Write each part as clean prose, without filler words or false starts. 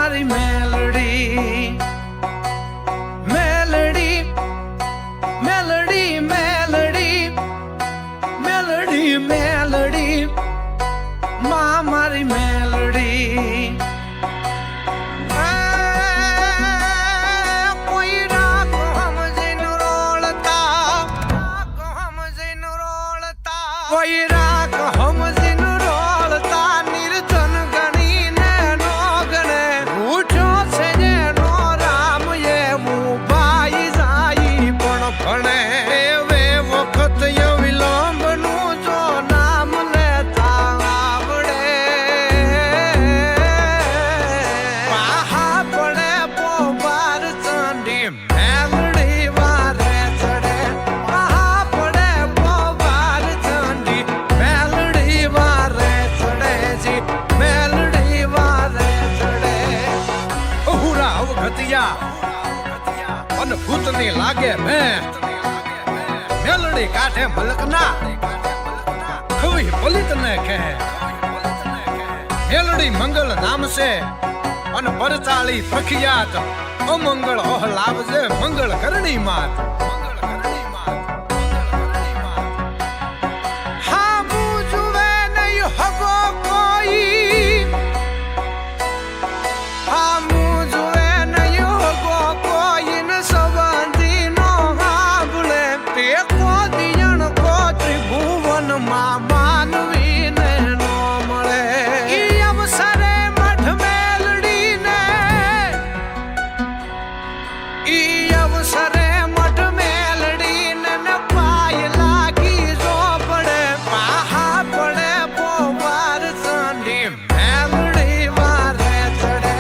મારી મેલડી મેલડી મેલડી મેલડી મેલડી મેલડી માં મારી મેલડી કોઈ રાખ હમજીન રોળતા કોઈ રાખ હમજીન રોળતા નિર્જન ગણીને નો ગણે રૂઠો છે જેનો રામ એ મુભાઈ જાય પણ ભણે એવે વખત વિલંબનું જો નામ લેતા આવડે પાહા પડે પોબાર ચંડી મેલડી વારે ચડે પાહા પડે પોબાર ચંડી મેલડી વારે ચડે જી મેલડી વારે ચડે ઉહુરા અવગતિયા અને ભૂતની લાગે મેં મેલડી કાઢે મલકના ખવી પલિત ને કહે મેલડી મંગલ નામ છે અને પરચાળી પ્રખ્યાત અમંગળ લાવજે મંગળ કરણી માત હા મુજવે નહીં હગો કોઈ હા મુજવે નહીં હગો કોઈ ન સંબંધી નો હાંભળે તે કોદિયણ કો ત્રિભુવન માં માનવી ને નો મળે ઈ અવસરે મઠ મેલડી ને ઈ અવસરે મઠ મેલડી ને પાય લાગી જો પડે પાહા પડે પોવાર ચંડી મેલડી વારે ચડે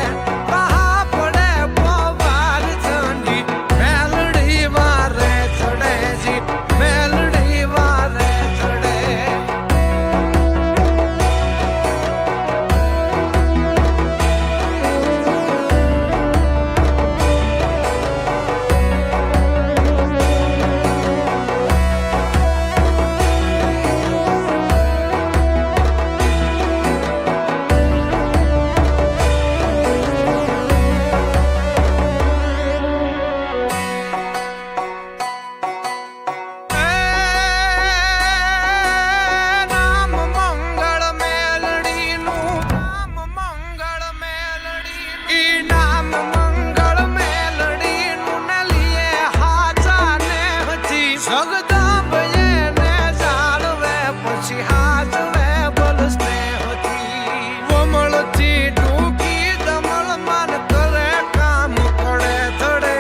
પાહા પડે પોવાર ચંડી મેલડી વારે ચડે જી મેલડી વારે ચડે રામ મંગળ મેલડીનું રામ મંગળ મેલડી ઈ નામ મંગળ મેલડીનું ને લીએ હાચા ને હતી જગદંબ એને જાળવે પછી હાચવે બલ સ્નેહથી વમળથી ડૂકી દમળ મન કરે કામ પડે ધડે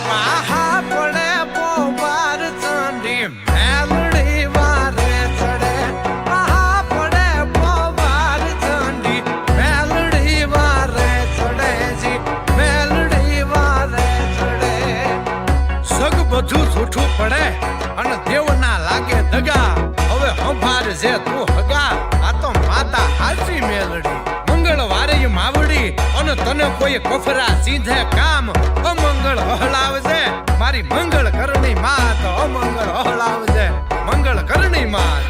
પાહા પડે પોવાર ચંડી મેલડી વારે ચડે પાહા પડે પોવાર ચંડી મેલડી વારે ચડે જી મેલડી વારે ચડે સગ બધું જૂઠું પડે અને દેવના લાગે દગા હવે સંભાર જે તું હગા આ તો માતા હાચી મેલડી મંગળવારે માવડી અને તને કોઈ કફરા સીધે કામ અમંગળ હલાવજે મારી મંગળ કરણી માત અમંગળ હલાવજે મંગળ કરણી માત